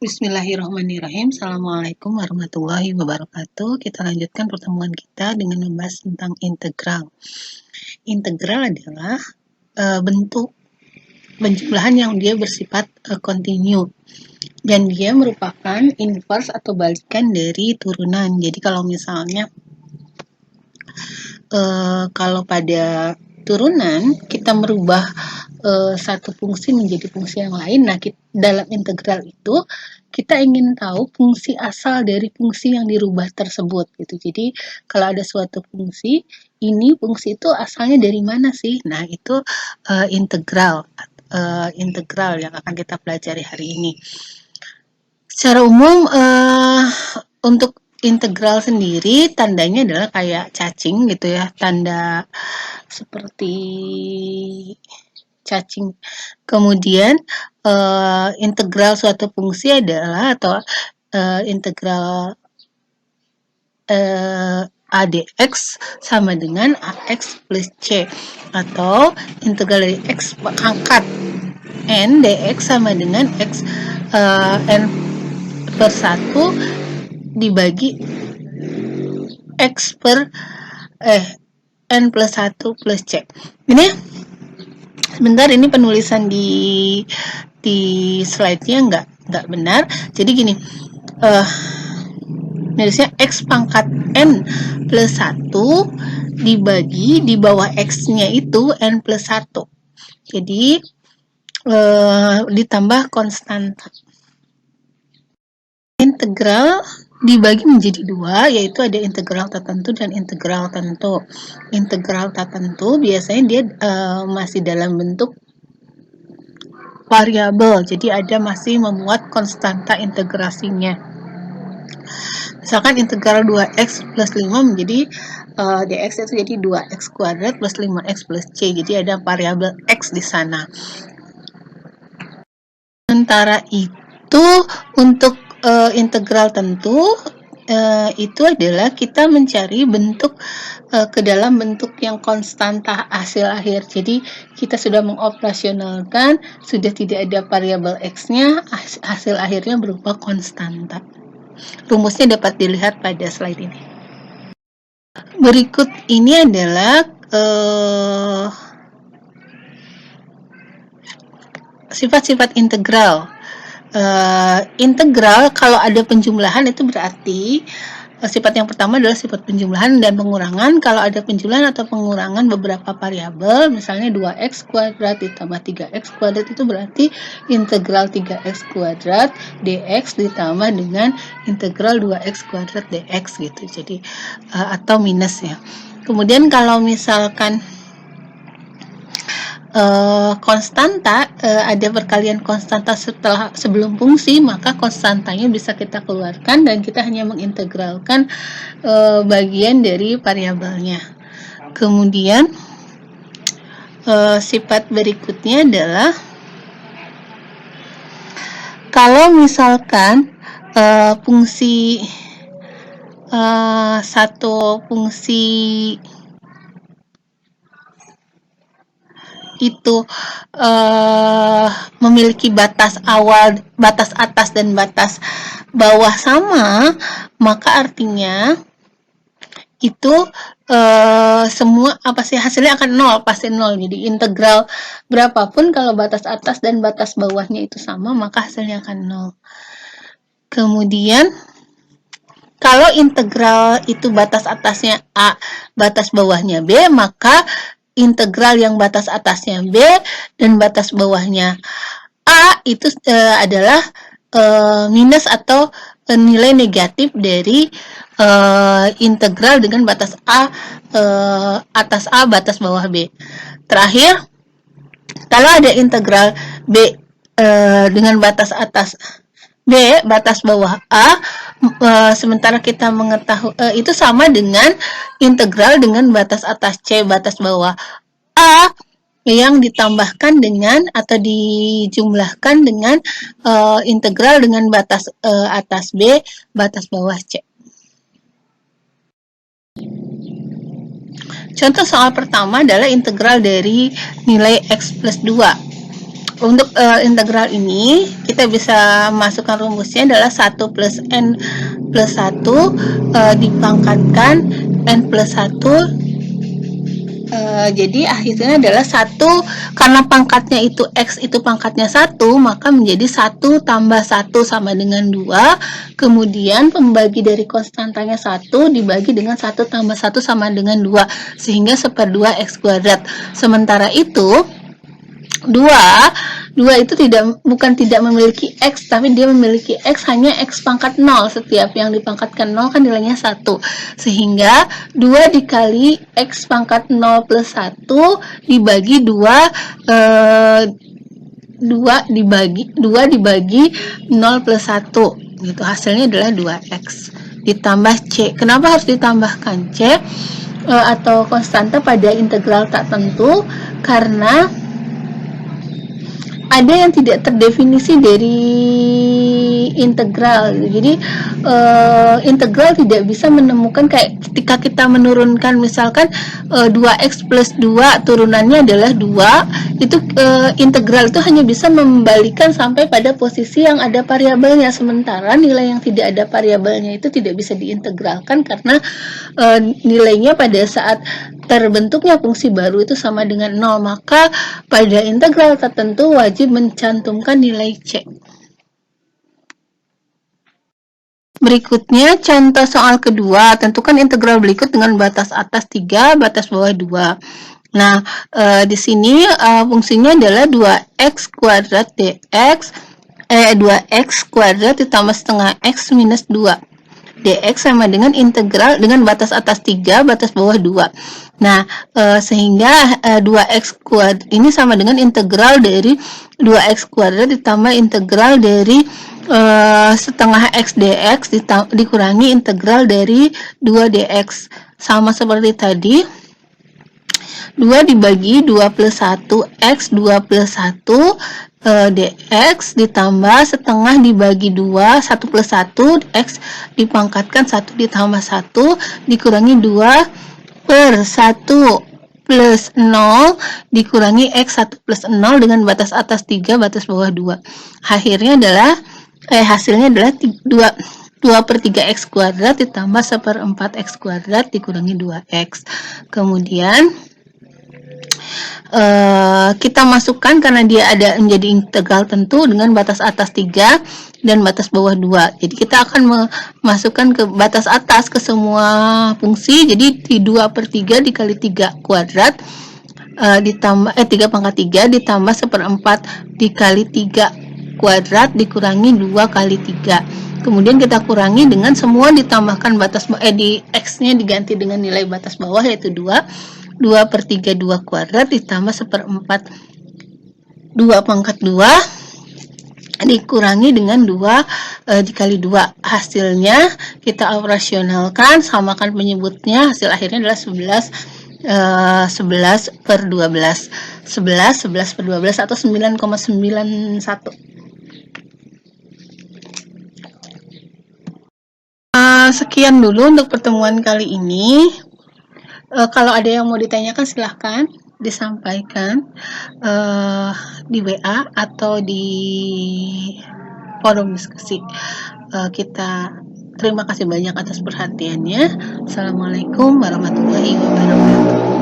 Bismillahirrahmanirrahim. Assalamualaikum warahmatullahi wabarakatuh. Kita lanjutkan pertemuan kita dengan membahas tentang integral. Integral adalah bentuk penjumlahan yang dia bersifat kontinu dan dia merupakan inverse atau balikan dari turunan. Jadi kalau misalnya kalau pada turunan kita merubah satu fungsi menjadi fungsi yang lain. Nah, dalam integral itu kita ingin tahu fungsi asal dari fungsi yang dirubah tersebut gitu. Jadi kalau ada suatu fungsi, ini fungsi itu asalnya dari mana sih? Nah, itu integral yang akan kita pelajari hari ini. Secara umum untuk integral sendiri tandanya adalah kayak cacing gitu ya, tanda seperti cacing. Kemudian integral suatu fungsi adalah atau integral ADX sama dengan AX plus C, atau integral dari X pangkat N dx sama dengan X N per 1 dibagi X per N plus 1 plus C. Ini sebentar, ini penulisan di slide-nya nggak benar. Jadi gini, nulisnya X pangkat N plus 1 dibagi di bawah X-nya itu N plus 1. Jadi ditambah konstanta. Integral dibagi menjadi dua, yaitu ada integral tertentu dan integral tentu. Integral tertentu biasanya dia masih dalam bentuk variabel, jadi ada masih memuat konstanta integrasinya. Misalkan integral 2x plus 5 menjadi dx itu jadi 2x kuadrat plus 5x plus c, jadi ada variabel x di sana. Sementara itu untuk integral tentu itu adalah kita mencari bentuk ke dalam bentuk yang konstanta hasil akhir. Jadi kita sudah mengoperasionalkan, sudah tidak ada variabel x-nya, hasil akhirnya berupa konstanta. Rumusnya dapat dilihat pada slide ini. Berikut ini adalah sifat-sifat integral. Integral kalau ada penjumlahan itu berarti sifat yang pertama adalah sifat penjumlahan dan pengurangan. Kalau ada penjumlahan atau pengurangan beberapa variabel, misalnya 2x kuadrat ditambah 3x kuadrat, itu berarti integral 3x kuadrat dx ditambah dengan integral 2x kuadrat dx gitu. Jadi atau minus ya. Kemudian kalau misalkan konstanta, ada perkalian konstanta sebelum fungsi, maka konstantanya bisa kita keluarkan dan kita hanya mengintegralkan bagian dari variabelnya. Kemudian sifat berikutnya adalah kalau misalkan fungsi satu fungsi itu memiliki batas awal, batas atas dan batas bawah sama, maka artinya itu semua hasilnya akan nol, pasti nol. Jadi integral berapapun kalau batas atas dan batas bawahnya itu sama, maka hasilnya akan nol. Kemudian kalau integral itu batas atasnya A, batas bawahnya B, maka integral yang batas atasnya B dan batas bawahnya A itu adalah minus atau nilai negatif dari integral dengan batas A atas A, batas bawah B. Terakhir, kalau ada integral B dengan batas atas B, batas bawah A, sementara kita mengetahui itu sama dengan integral dengan batas atas C, batas bawah A, yang ditambahkan dengan atau dijumlahkan dengan integral dengan batas atas B, batas bawah C. Contoh soal pertama adalah integral dari nilai X plus 2. Untuk integral ini kita bisa masukkan rumusnya adalah 1 plus n plus 1 dipangkatkan n plus 1. Jadi hasilnya adalah 1, karena pangkatnya itu X itu pangkatnya 1, maka menjadi 1 tambah 1 sama dengan 2, kemudian pembagi dari konstantanya 1 dibagi dengan 1 tambah 1 sama dengan 2, sehingga 1/2 X kuadrat. Sementara itu 2 itu bukan tidak memiliki X, tapi dia memiliki X hanya X pangkat 0. Setiap yang dipangkatkan 0 kan nilainya 1, sehingga 2 dikali X pangkat 0 plus 1 dibagi 2 dibagi 0 plus 1 gitu, hasilnya adalah 2X ditambah C. Kenapa harus ditambahkan C atau konstanta pada integral tak tentu? Karena ada yang tidak terdefinisi dari integral. Jadi integral tidak bisa menemukan, kayak ketika kita menurunkan misalkan 2x plus 2 turunannya adalah 2, itu integral itu hanya bisa membalikan sampai pada posisi yang ada variabelnya, sementara nilai yang tidak ada variabelnya itu tidak bisa diintegralkan karena nilainya pada saat terbentuknya fungsi baru itu sama dengan 0. Maka pada integral tertentu wajib mencantumkan nilai C. Berikutnya contoh soal kedua, tentukan integral berikut dengan batas atas 3, batas bawah 2. Nah, di sini fungsinya adalah 2x kuadrat dx 2x kuadrat ditambah setengah x minus 2. dx sama dengan integral dengan batas atas 3, batas bawah 2. Nah, sehingga 2x kuadrat ini sama dengan integral dari 2x kuadrat ditambah integral dari setengah x dx dikurangi integral dari 2 dx. Sama seperti tadi, 2 dibagi 2 plus 1 x 2 plus 1 dx ditambah setengah dibagi 2, 1 plus 1 x dipangkatkan 1 ditambah 1 dikurangi 2 per 1 plus 0 dikurangi x 1 plus 0 dengan batas atas 3, batas bawah 2. Hasilnya adalah 2 per 3x kuadrat ditambah 1/4 x kuadrat dikurangi 2x. Kemudian kita masukkan karena dia ada menjadi integral tentu dengan batas atas 3 dan batas bawah 2. Jadi kita akan memasukkan ke batas atas ke semua fungsi. Jadi 2 per 3 dikali 3 kuadrat ditambah 3 pangkat 3 ditambah 1/4 dikali 3 kuadrat dikurangi 2 kali 3. Kemudian kita kurangi dengan semua ditambahkan batas di x-nya diganti dengan nilai batas bawah yaitu 2. 2 per 3 2 kuadrat ditambah 1/4 2 pangkat 2 dikurangi dengan 2 dikali 2. Hasilnya kita operasionalkan, samakan penyebutnya, hasil akhirnya adalah 11 per 12 per 12 atau 9,91. Sekian dulu untuk pertemuan kali ini. Kalau ada yang mau ditanyakan silahkan disampaikan di WA atau di forum diskusi. Kita terima kasih banyak atas perhatiannya. Assalamualaikum warahmatullahi wabarakatuh.